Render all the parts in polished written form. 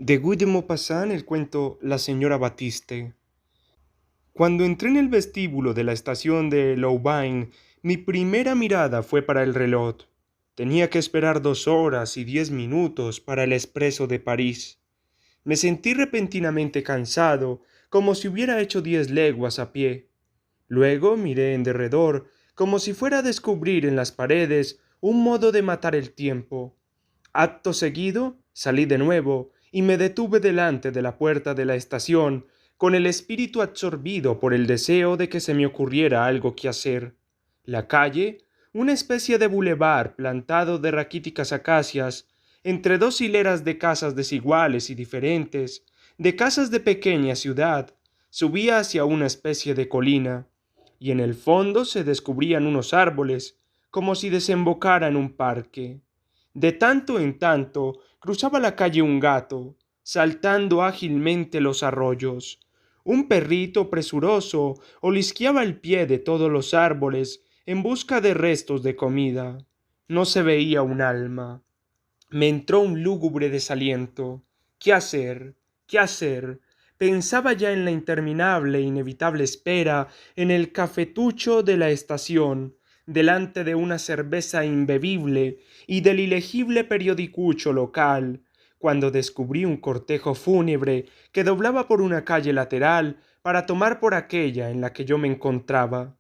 De Guy de Maupassant, el cuento La señora Batiste. Cuando entré en el vestíbulo de la estación de Louvain, mi primera mirada fue para el reloj. Tenía que esperar 2 horas y 10 minutos para el expreso de París. Me sentí repentinamente cansado, como si hubiera hecho 10 leguas a pie. Luego miré en derredor, como si fuera a descubrir en las paredes un modo de matar el tiempo. Acto seguido, salí de nuevo y me detuve delante de la puerta de la estación, con el espíritu absorbido por el deseo de que se me ocurriera algo que hacer. La calle, una especie de bulevar plantado de raquíticas acacias, entre dos hileras de casas desiguales y diferentes, de casas de pequeña ciudad, subía hacia una especie de colina, y en el fondo se descubrían unos árboles, como si desembocara en un parque. De tanto en tanto cruzaba la calle un gato, saltando ágilmente los arroyos. Un perrito presuroso olisqueaba el pie de todos los árboles en busca de restos de comida. No se veía un alma. Me entró un lúgubre desaliento. ¿Qué hacer? ¿Qué hacer? Pensaba ya en la interminable e inevitable espera en el cafetucho de la estación, delante de una cerveza imbebible y del ilegible periodicucho local, cuando descubrí un cortejo fúnebre que doblaba por una calle lateral para tomar por aquella en la que yo me encontraba.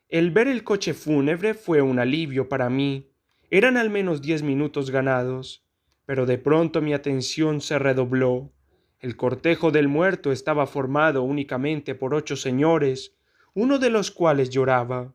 El ver el coche fúnebre fue un alivio para mí. Eran al menos 10 minutos ganados, pero de pronto mi atención se redobló. El cortejo del muerto estaba formado únicamente por 8 señores, uno de los cuales lloraba.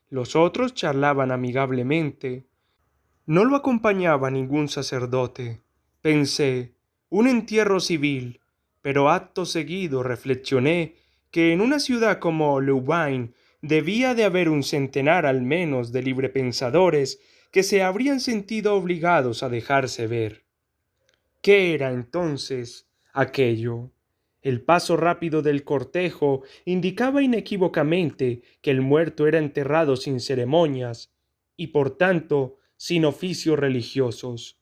Los otros charlaban amigablemente. No lo acompañaba ningún sacerdote. Pensé, un entierro civil, pero acto seguido reflexioné que en una ciudad como Louvain debía de haber un centenar al menos de librepensadores que se habrían sentido obligados a dejarse ver. ¿Qué era entonces aquello? El paso rápido del cortejo indicaba inequívocamente que el muerto era enterrado sin ceremonias y por tanto sin oficios religiosos.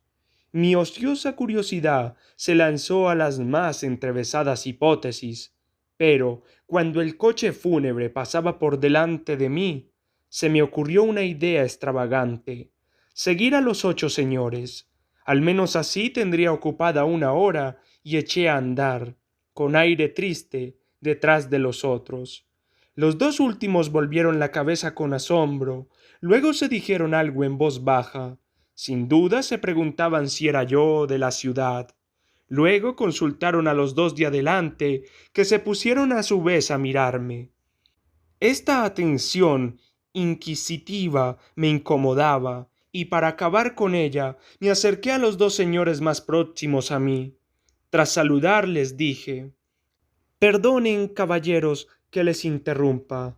Mi ociosa curiosidad se lanzó a las más entrevesadas hipótesis, pero cuando el coche fúnebre pasaba por delante de mí, se me ocurrió una idea extravagante: seguir a los 8 señores. Al menos así tendría ocupada una hora, y eché a andar, con aire triste, detrás de los otros. Los dos últimos volvieron la cabeza con asombro, luego se dijeron algo en voz baja. Sin duda se preguntaban si era yo de la ciudad. Luego consultaron a los dos de adelante, que se pusieron a su vez a mirarme. Esta atención inquisitiva me incomodaba, y para acabar con ella me acerqué a los 2 señores más próximos a mí. Tras saludarles dije: «Perdonen, caballeros, que les interrumpa,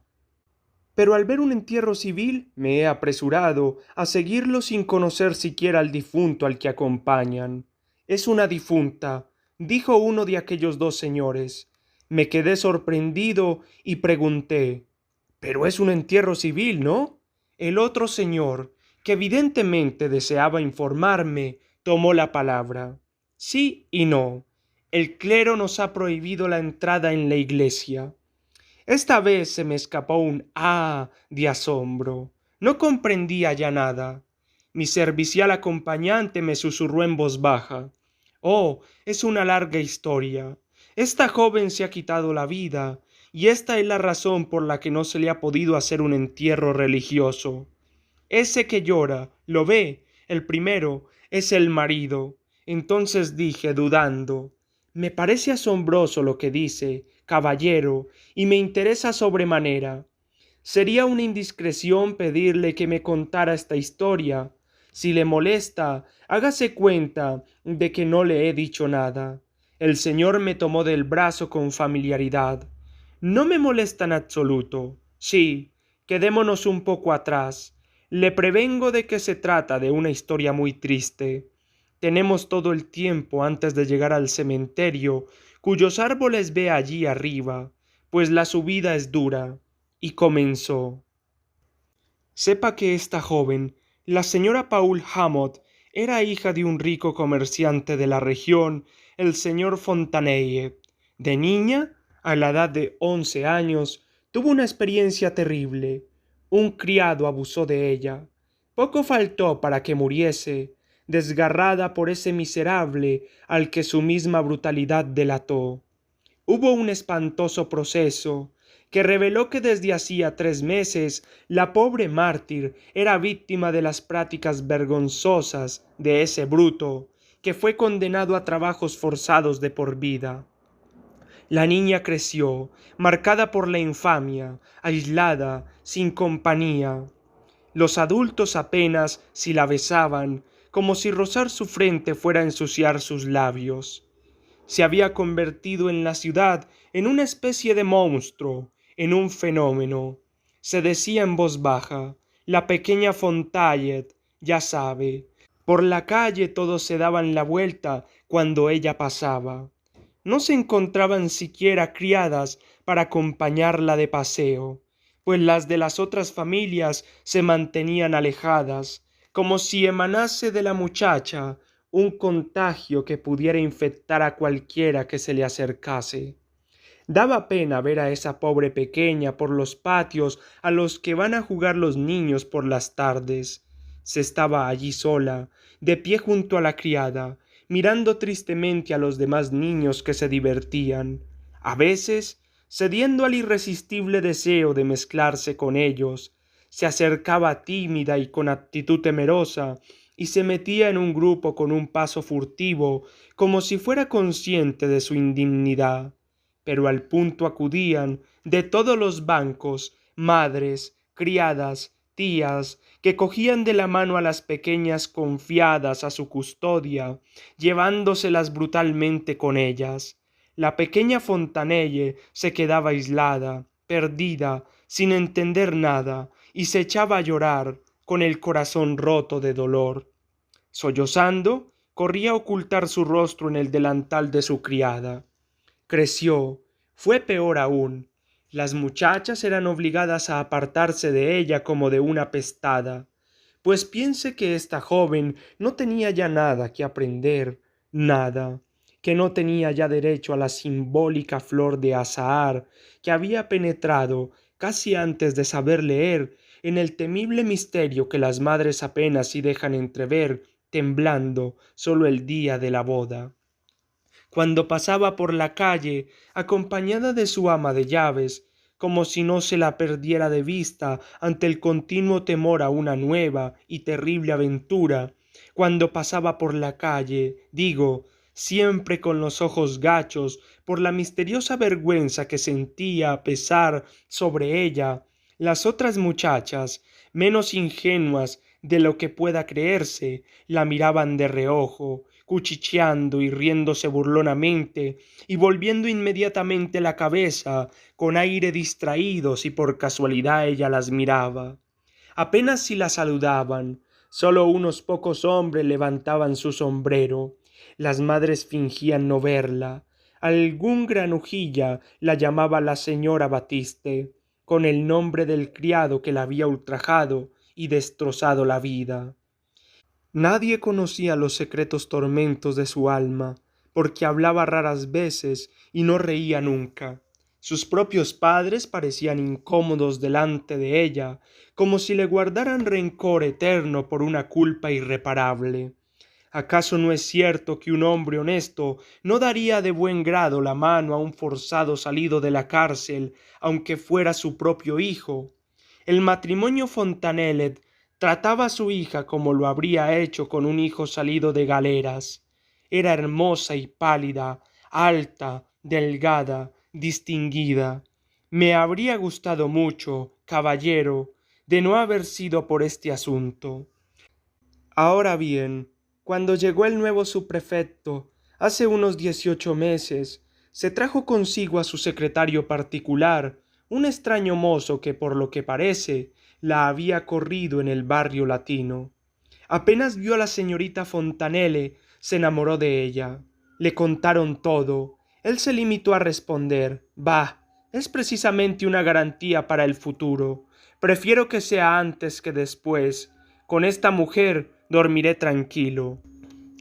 pero al ver un entierro civil me he apresurado a seguirlo sin conocer siquiera al difunto al que acompañan». «Es una difunta», dijo uno de aquellos 2 señores. Me quedé sorprendido y pregunté: «Pero es un entierro civil, ¿no?». El otro señor, que evidentemente deseaba informarme, tomó la palabra. «Sí y no. El clero nos ha prohibido la entrada en la iglesia». Esta vez se me escapó un «ah» de asombro. No comprendía ya nada. Mi servicial acompañante me susurró en voz baja: «Oh, es una larga historia. Esta joven se ha quitado la vida, y esta es la razón por la que no se le ha podido hacer un entierro religioso. Ese que llora, lo ve, el primero, es el marido». Entonces dije, dudando: «Me parece asombroso lo que dice, caballero, y me interesa sobremanera. Sería una indiscreción pedirle que me contara esta historia. Si le molesta, hágase cuenta de que no le he dicho nada». El señor me tomó del brazo con familiaridad. «No me molesta en absoluto. Sí, quedémonos un poco atrás. Le prevengo de que se trata de una historia muy triste. Tenemos todo el tiempo antes de llegar al cementerio, cuyos árboles ve allí arriba, pues la subida es dura». Y comenzó: «Sepa que esta joven, la señora Paul Hammond, era hija de un rico comerciante de la región el señor Fontanelle. De niña, a la edad de 11 años, tuvo una experiencia terrible. Un criado abusó de ella. Poco faltó para que muriese, desgarrada por ese miserable al que su misma brutalidad delató. Hubo un espantoso proceso que reveló que desde hacía 3 meses la pobre mártir era víctima de las prácticas vergonzosas de ese bruto, que fue condenado a trabajos forzados de por vida. La niña creció, marcada por la infamia, aislada, sin compañía. Los adultos apenas si la besaban, como si rozar su frente fuera a ensuciar sus labios. Se había convertido en la ciudad en una especie de monstruo, en un fenómeno. Se decía en voz baja, la pequeña Fontayet, ya sabe. Por la calle todos se daban la vuelta cuando ella pasaba. No se encontraban siquiera criadas para acompañarla de paseo, pues las de las otras familias se mantenían alejadas, como si emanase de la muchacha un contagio que pudiera infectar a cualquiera que se le acercase. Daba pena ver a esa pobre pequeña por los patios a los que van a jugar los niños por las tardes. Se estaba allí sola, de pie junto a la criada, mirando tristemente a los demás niños que se divertían. A veces, cediendo al irresistible deseo de mezclarse con ellos, se acercaba tímida y con actitud temerosa, y se metía en un grupo con un paso furtivo, como si fuera consciente de su indignidad. Pero al punto acudían de todos los bancos madres, criadas, tías, que cogían de la mano a las pequeñas confiadas a su custodia, llevándoselas brutalmente con ellas. La pequeña Fontanelle se quedaba aislada, perdida, sin entender nada, y se echaba a llorar, con el corazón roto de dolor. Sollozando, corría a ocultar su rostro en el delantal de su criada. Creció, fue peor aún. Las muchachas eran obligadas a apartarse de ella como de una pestada, pues piense que esta joven no tenía ya nada que aprender, nada, que no tenía ya derecho a la simbólica flor de azahar que había penetrado, casi antes de saber leer, en el temible misterio que las madres apenas si dejan entrever, temblando sólo el día de la boda. Cuando pasaba por la calle, acompañada de su ama de llaves, como si no se la perdiera de vista ante el continuo temor a una nueva y terrible aventura, cuando pasaba por la calle, digo, siempre con los ojos gachos por la misteriosa vergüenza que sentía pesar sobre ella, las otras muchachas, menos ingenuas de lo que pueda creerse, la miraban de reojo, cuchicheando y riéndose burlonamente, y volviendo inmediatamente la cabeza con aire distraído si por casualidad ella las miraba. Apenas si la saludaban, sólo unos pocos hombres levantaban su sombrero. Las madres fingían no verla. Algún granujilla la llamaba la señora Batiste, con el nombre del criado que la había ultrajado y destrozado la vida. Nadie conocía los secretos tormentos de su alma, porque hablaba raras veces y no reía nunca. Sus propios padres parecían incómodos delante de ella, como si le guardaran rencor eterno por una culpa irreparable. ¿Acaso no es cierto que un hombre honesto no daría de buen grado la mano a un forzado salido de la cárcel, aunque fuera su propio hijo? El matrimonio Fontanelet trataba a su hija como lo habría hecho con un hijo salido de galeras. Era hermosa y pálida, alta, delgada, distinguida. Me habría gustado mucho, caballero, de no haber sido por este asunto. Ahora bien, cuando llegó el nuevo subprefecto, hace unos 18 meses, se trajo consigo a su secretario particular, un extraño mozo que por lo que parece la había corrido en el barrio latino. Apenas vio a la señorita Fontanelle, se enamoró de ella. Le contaron todo. Él se limitó a responder: «Bah, es precisamente una garantía para el futuro. Prefiero que sea antes que después. Con esta mujer dormiré tranquilo».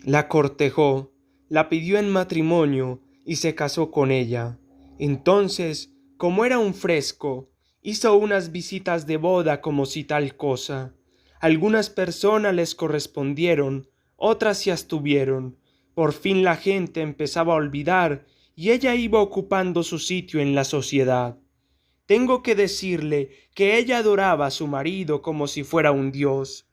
La cortejó, la pidió en matrimonio y se casó con ella. Entonces, como era un fresco, hizo unas visitas de boda como si tal cosa. Algunas personas les correspondieron, otras se abstuvieron. Por fin la gente empezaba a olvidar y ella iba ocupando su sitio en la sociedad. Tengo que decirle que ella adoraba a su marido como si fuera un dios.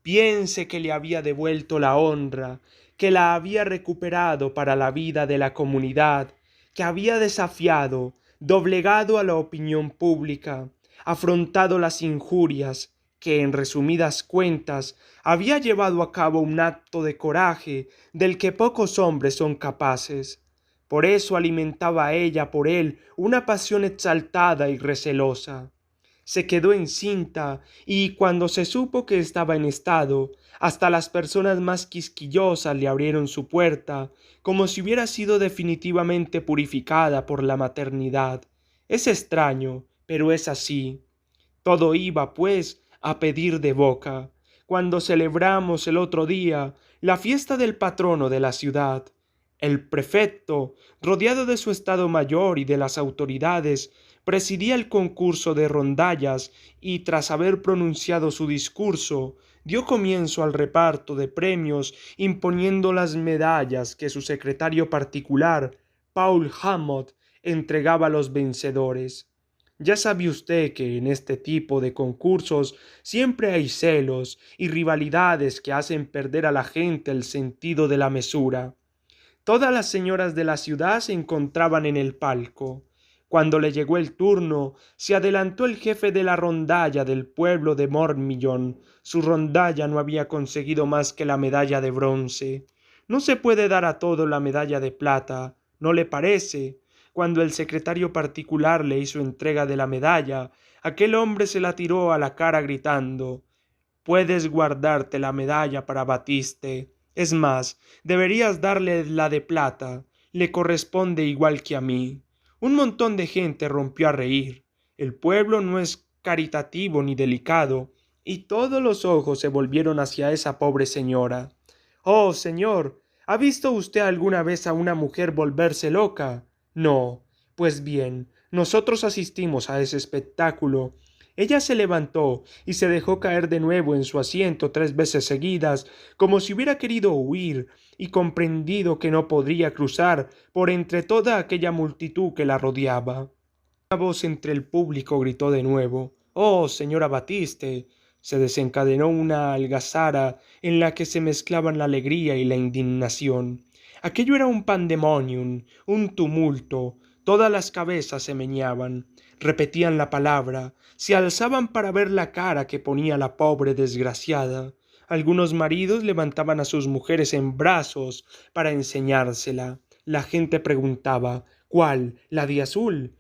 Piense que le había devuelto la honra, que la había recuperado para la vida de la comunidad, que había desafiado, doblegado a la opinión pública, afrontado las injurias, que en resumidas cuentas había llevado a cabo un acto de coraje del que pocos hombres son capaces. Por eso alimentaba ella por él una pasión exaltada y recelosa. Se quedó encinta y cuando se supo que estaba en estado, hasta las personas más quisquillosas le abrieron su puerta, como si hubiera sido definitivamente purificada por la maternidad. Es extraño, pero es así. Todo iba, pues, a pedir de boca. Cuando celebramos el otro día la fiesta del patrono de la ciudad, el prefecto, rodeado de su estado mayor y de las autoridades, presidía el concurso de rondallas y, tras haber pronunciado su discurso, dio comienzo al reparto de premios imponiendo las medallas que su secretario particular, Paul Hammond, entregaba a los vencedores. Ya sabe usted que en este tipo de concursos siempre hay celos y rivalidades que hacen perder a la gente el sentido de la mesura. Todas las señoras de la ciudad se encontraban en el palco. Cuando le llegó el turno, se adelantó el jefe de la rondalla del pueblo de Mormillon. Su rondalla no había conseguido más que la medalla de bronce. No se puede dar a todo la medalla de plata, ¿no le parece? Cuando el secretario particular le hizo entrega de la medalla, aquel hombre se la tiró a la cara gritando: «Puedes guardarte la medalla para Batiste. Es más, deberías darle la de plata. Le corresponde igual que a mí». Un montón de gente rompió a reír. El pueblo no es caritativo ni delicado, y todos los ojos se volvieron hacia esa pobre señora. «Oh, señor, ¿ha visto usted alguna vez a una mujer volverse loca? No. Pues bien, nosotros asistimos a ese espectáculo». Ella se levantó y se dejó caer de nuevo en su asiento 3 veces seguidas, como si hubiera querido huir y comprendido que no podría cruzar por entre toda aquella multitud que la rodeaba. Una voz entre el público gritó de nuevo: «¡Oh, señora Batiste!». Se desencadenó una algazara en la que se mezclaban la alegría y la indignación. Aquello era un pandemonium, un tumulto. Todas las cabezas se meneaban, repetían la palabra, se alzaban para ver la cara que ponía la pobre desgraciada. Algunos maridos levantaban a sus mujeres en brazos para enseñársela. La gente preguntaba: «¿Cuál? ¿La de azul?».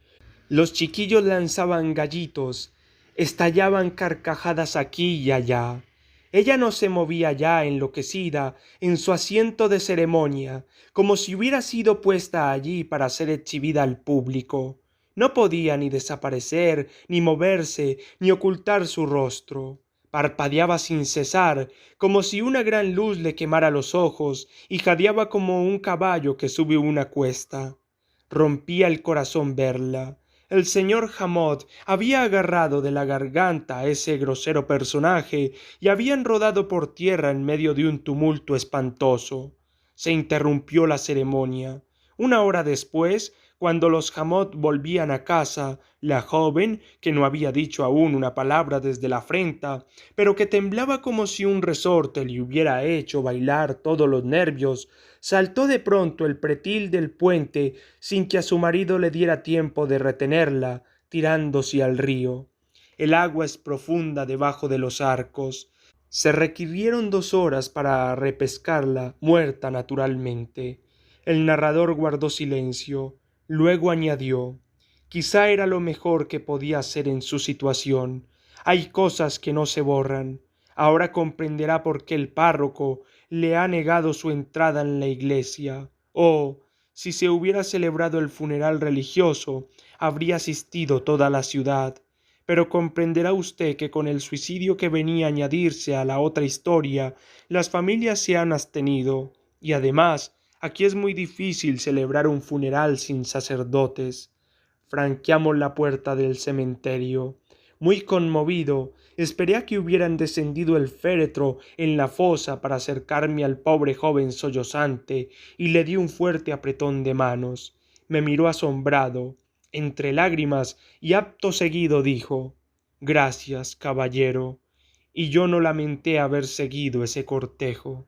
Los chiquillos lanzaban gallitos, estallaban carcajadas aquí y allá. Ella no se movía ya, enloquecida, en su asiento de ceremonia, como si hubiera sido puesta allí para ser exhibida al público. No podía ni desaparecer, ni moverse, ni ocultar su rostro. Parpadeaba sin cesar, como si una gran luz le quemara los ojos, y jadeaba como un caballo que sube una cuesta. Rompía el corazón verla. El señor Hammond había agarrado de la garganta a ese grosero personaje y habían rodado por tierra en medio de un tumulto espantoso. Se interrumpió la ceremonia. Una hora después, cuando los Hammond volvían a casa, la joven, que no había dicho aún una palabra desde la afrenta, pero que temblaba como si un resorte le hubiera hecho bailar todos los nervios, saltó de pronto el pretil del puente sin que a su marido le diera tiempo de retenerla, tirándose al río. El agua es profunda debajo de los arcos. Se requirieron 2 horas para repescarla, muerta naturalmente. El narrador guardó silencio. Luego añadió: «Quizá era lo mejor que podía hacer en su situación. Hay cosas que no se borran. Ahora comprenderá por qué el párroco le ha negado su entrada en la iglesia. Oh, si se hubiera celebrado el funeral religioso, habría asistido toda la ciudad. Pero comprenderá usted que con el suicidio que venía a añadirse a la otra historia, las familias se han abstenido, y además Aquí es muy difícil celebrar un funeral sin sacerdotes. Franqueamos la puerta del cementerio. Muy conmovido, esperé a que hubieran descendido el féretro en la fosa para acercarme al pobre joven sollozante y le di un fuerte apretón de manos. Me miró asombrado, entre lágrimas, y acto seguido dijo: «Gracias, caballero». Y yo no lamenté haber seguido ese cortejo.